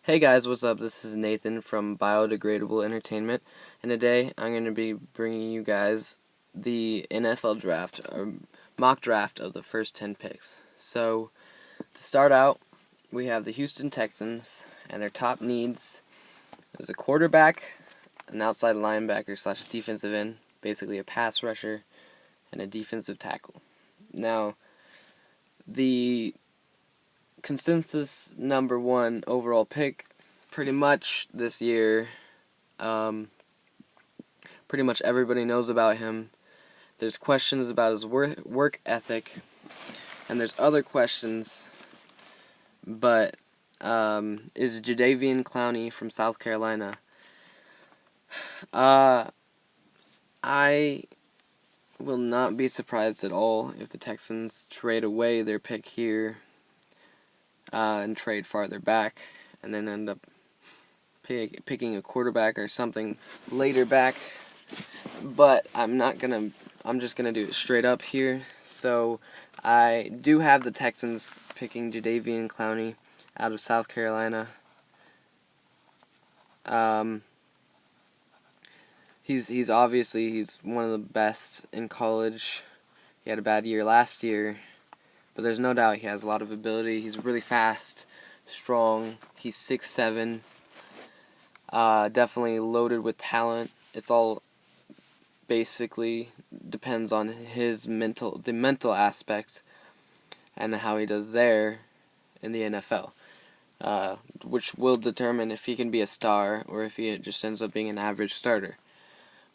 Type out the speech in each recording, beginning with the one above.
Hey guys, what's up? This is Nathan from Biodegradable Entertainment, and today I'm going to be bringing you guys the NFL draft, or mock draft of the first 10 picks. So, to start out, we have the Houston Texans, and their top needs is a quarterback, an outside linebacker slash defensive end, basically a pass rusher, and a defensive tackle. Now, the consensus number one overall pick pretty much this year, pretty much everybody knows about him. There's questions about his work ethic, and there's other questions, but is Jadeveon Clowney from South Carolina. I will not be surprised at all if the Texans trade away their pick here and trade farther back, and then end up picking a quarterback or something later back. But I'm just gonna do it straight up here. So I do have the Texans picking Jadeveon Clowney out of South Carolina. He's obviously one of the best in college. He had a bad year last year, but there's no doubt he has a lot of ability. He's really fast, strong. He's 6'7". Definitely loaded with talent. It's all basically depends on the mental aspect and how he does there in the NFL, which will determine if he can be a star or if he just ends up being an average starter.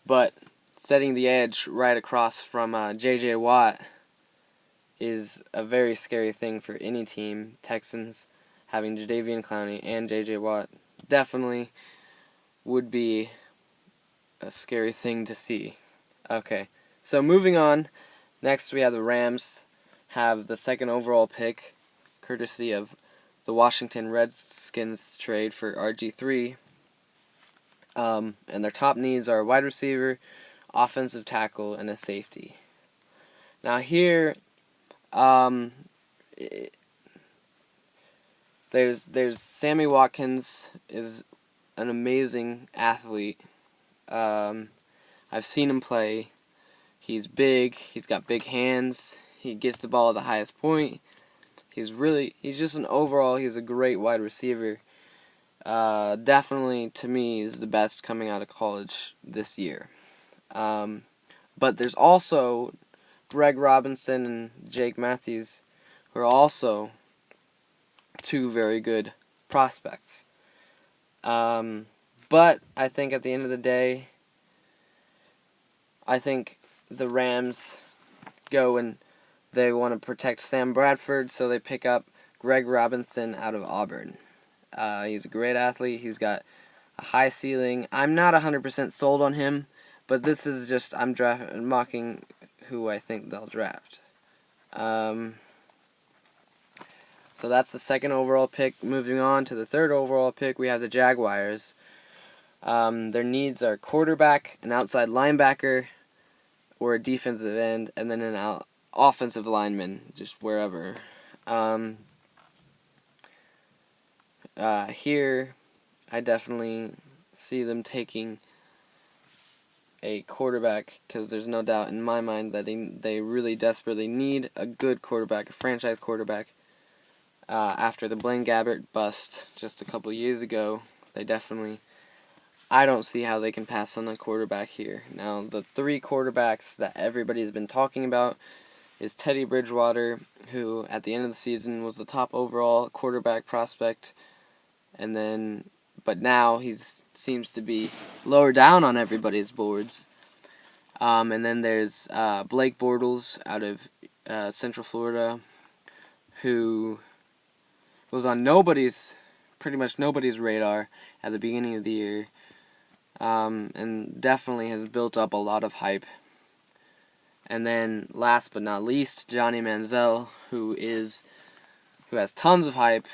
But setting the edge right across from J.J. Watt is a very scary thing for any team. Texans having Jadeveon Clowney and J.J. Watt definitely would be a scary thing to see. Okay, so moving on. Next, we have the Rams have the second overall pick, courtesy of the Washington Redskins trade for RG3. And their top needs are a wide receiver, offensive tackle, and a safety. Now here, there's Sammy Watkins is an amazing athlete. I've seen him play. He's big. He's got big hands. He gets the ball at the highest point. He's just an overall. He's a great wide receiver. Definitely, to me, is the best coming out of college this year. But there's also Greg Robinson and Jake Matthews, who are also two very good prospects. But I think at the end of the day, I think the Rams go and they want to protect Sam Bradford, so they pick up Greg Robinson out of Auburn. He's a great athlete. He's got a high ceiling. I'm not 100% sold on him, but this is just I'm mocking who I think they'll draft. So that's the second overall pick. Moving on to the third overall pick, we have the Jaguars. Their needs are quarterback, an outside linebacker, or a defensive end, and then an offensive lineman, just wherever. Here, I definitely see them taking a quarterback, because there's no doubt in my mind that they really desperately need a good quarterback, a franchise quarterback. After the Blaine Gabbert bust just a couple years ago, I don't see how they can pass on a quarterback here. Now, the three quarterbacks that everybody's been talking about is Teddy Bridgewater, who at the end of the season was the top overall quarterback prospect, but now he seems to be lower down on everybody's boards. And then there's Blake Bortles out of Central Florida, who was on pretty much nobody's radar at the beginning of the year. And definitely has built up a lot of hype. And then, last but not least, Johnny Manziel, who has tons of hype.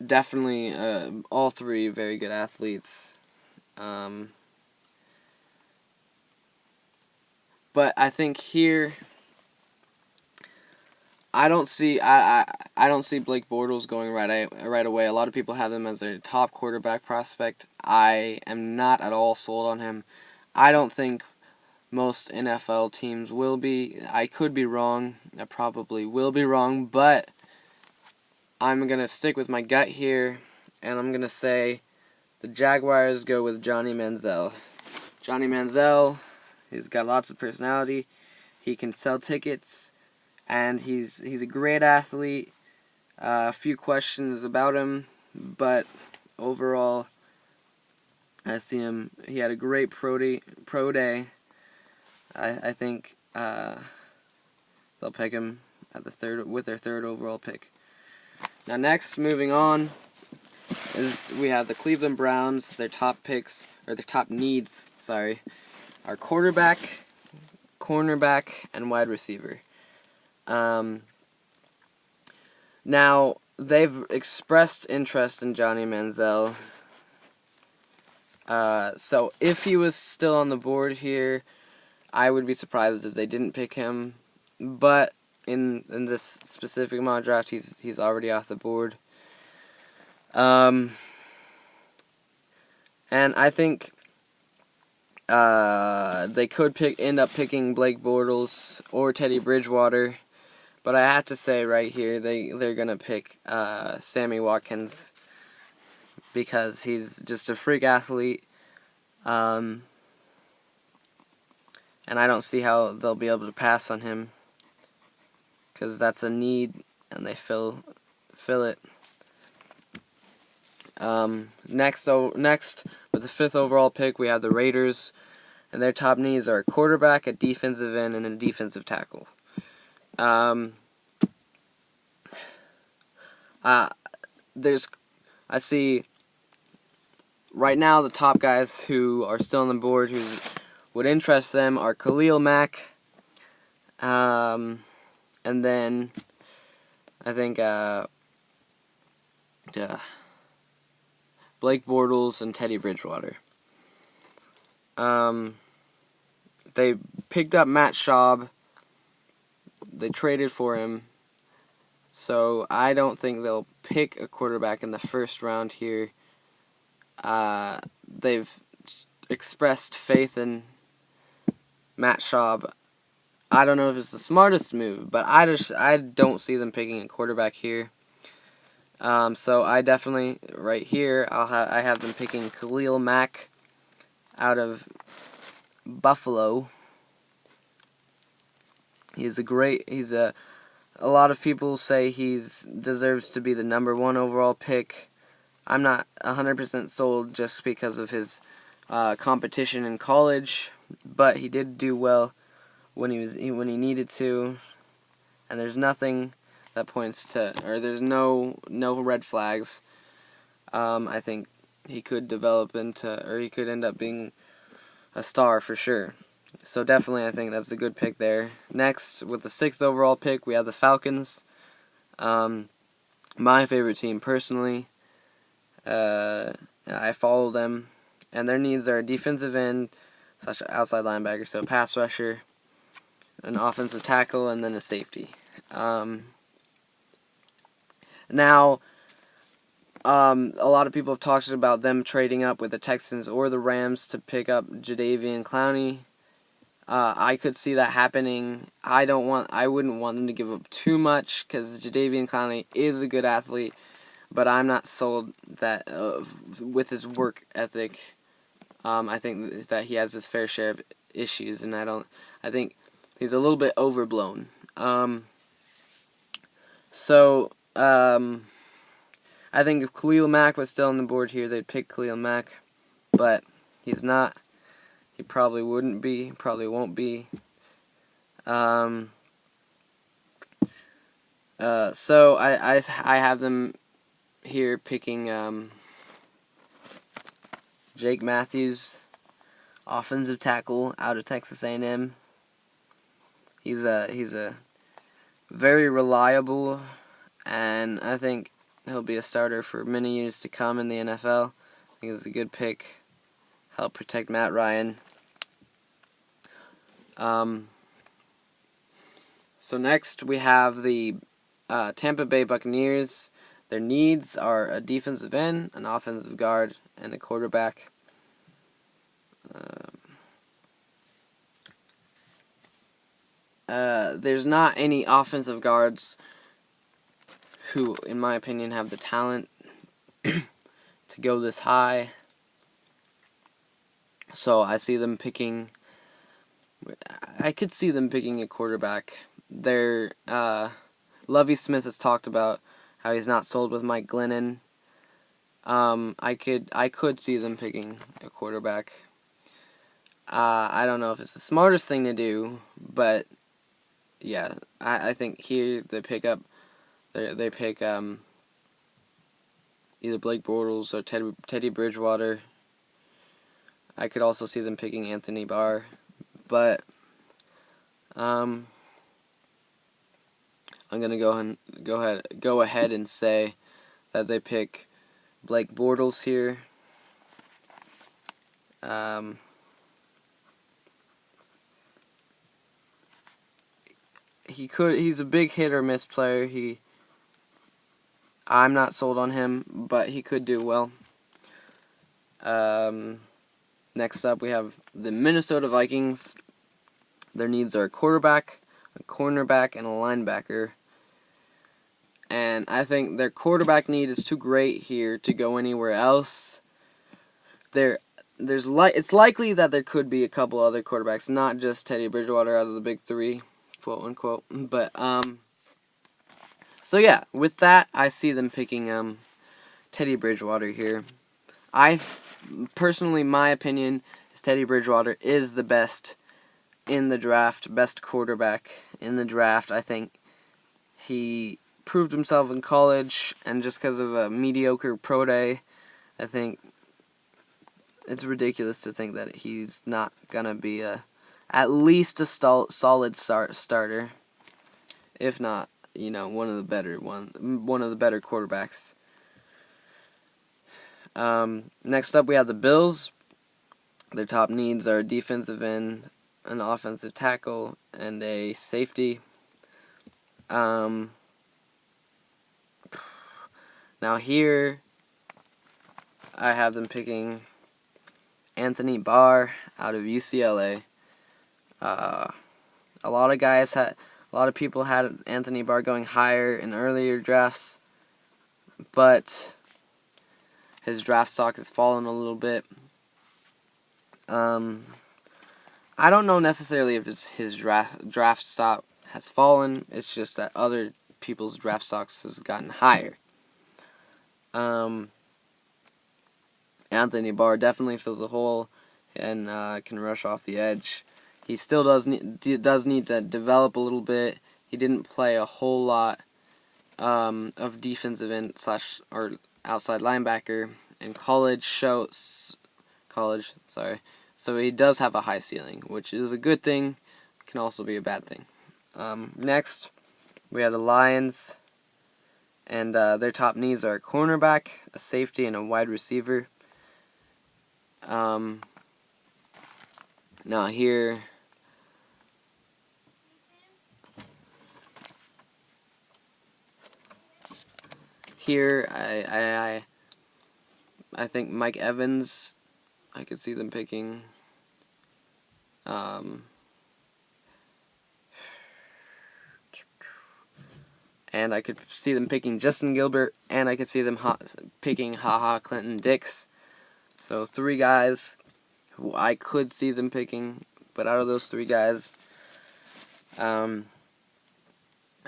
Definitely, all three very good athletes. But I think here, I don't see I don't see Blake Bortles going right away. A lot of people have him as their top quarterback prospect. I am not at all sold on him. I don't think most NFL teams will be. I could be wrong. I probably will be wrong, but I'm going to stick with my gut here, and I'm going to say the Jaguars go with Johnny Manziel. Johnny Manziel, he's got lots of personality. He can sell tickets, and he's a great athlete. A few questions about him, but overall, I see him. He had a great pro day. I think they'll pick him at their third overall pick. Now next, moving on, is we have the Cleveland Browns. Their top picks, or their top needs, are quarterback, cornerback, and wide receiver. Now, they've expressed interest in Johnny Manziel. So if he was still on the board here, I would be surprised if they didn't pick him. But in this specific mock draft, he's already off the board. And I think they could end up picking Blake Bortles or Teddy Bridgewater, but I have to say right here they're gonna pick Sammy Watkins because he's just a freak athlete, and I don't see how they'll be able to pass on him because that's a need and they fill it. Next, with the 5th overall pick, we have the Raiders, and their top needs are a quarterback, a defensive end, and a defensive tackle. I see right now the top guys who are still on the board who would interest them are Khalil Mack, and then I think Blake Bortles and Teddy Bridgewater. They picked up Matt Schaub. They traded for him. So I don't think they'll pick a quarterback in the first round here. They've expressed faith in Matt Schaub. I don't know if it's the smartest move, but I don't see them picking a quarterback here. So I definitely right here I have them picking Khalil Mack out of Buffalo. A lot of people say deserves to be the number 1 overall pick. I'm not 100% sold just because of his competition in college, but he did do well when he needed to, and there's nothing that points to, or there's no red flags. I think he could develop into, or he could end up being a star for sure. So definitely I think that's a good pick there. Next, with the 6th overall pick, we have the Falcons. My favorite team personally. I follow them, and their needs are a defensive end / outside linebacker, so pass rusher, an offensive tackle, and then a safety. Now, a lot of people have talked about them trading up with the Texans or the Rams to pick up Jadeveon Clowney. I could see that happening. I wouldn't want them to give up too much because Jadeveon Clowney is a good athlete, but I'm not sold that with his work ethic. I think that he has his fair share of issues, and I think he's a little bit overblown. I think if Khalil Mack was still on the board here, they'd pick Khalil Mack, but he's not. He probably wouldn't be. Probably won't be. So I have them here picking Jake Matthews, offensive tackle out of Texas A&M. He's a very reliable, and I think he'll be a starter for many years to come in the NFL. I think it's a good pick. Help protect Matt Ryan. So next we have the Tampa Bay Buccaneers. Their needs are a defensive end, an offensive guard, and a quarterback. There's not any offensive guards who, in my opinion, have the talent to go this high. So I could see them picking a quarterback. Lovie Smith has talked about how he's not sold with Mike Glennon. I could see them picking a quarterback. I don't know if it's the smartest thing to do, but yeah, I think here they pick either Blake Bortles or Teddy Bridgewater. I could also see them picking Anthony Barr, but I'm gonna go ahead and say that they pick Blake Bortles here. He's a big hit or miss player. I'm not sold on him, but he could do well. Next up, we have the Minnesota Vikings. Their needs are a quarterback, a cornerback, and a linebacker. And I think their quarterback need is too great here to go anywhere else. It's likely that there could be a couple other quarterbacks, not just Teddy Bridgewater out of the big three, quote unquote. But so yeah, with that, I see them picking Teddy Bridgewater here. Personally, my opinion is Teddy Bridgewater is the best in the draft, best quarterback in the draft. I think he proved himself in college, and just because of a mediocre pro day, I think it's ridiculous to think that he's not gonna be at least a solid starter, if not, one of the better quarterbacks. Next up, we have the Bills. Their top needs are a defensive end, an offensive tackle, and a safety. Now here, I have them picking Anthony Barr out of UCLA. A lot of people had Anthony Barr going higher in earlier drafts, but his draft stock has fallen a little bit. I don't know necessarily if it's his draft stock has fallen. It's just that other people's draft stocks has gotten higher. Anthony Barr definitely fills a hole and can rush off the edge. He still does need to develop a little bit. He didn't play a whole lot of defensive end / or outside linebacker in college. So he does have a high ceiling, which is a good thing. Can also be a bad thing. Next, we have the Lions, and their top needs are a cornerback, a safety, and a wide receiver. Now here, I think Mike Evans, I could see them picking. And I could see them picking Justin Gilbert, and I could see them picking Clinton Dix. So 3 guys who I could see them picking, but out of those 3 guys, I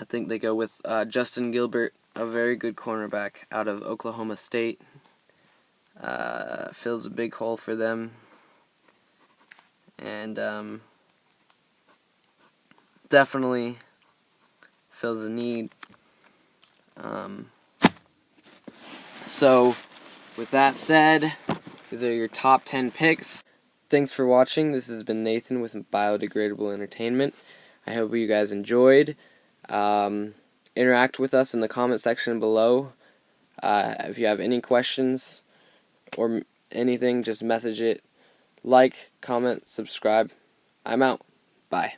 think they go with Justin Gilbert, a very good cornerback out of Oklahoma State. Fills a big hole for them, and definitely fills a need. So, with that said, these are your top 10 picks. Thanks for watching. This has been Nathan with Biodegradable Entertainment. I hope you guys enjoyed. Interact with us in the comment section below. If you have any questions or anything, just message it. Like, comment, subscribe. I'm out. Bye.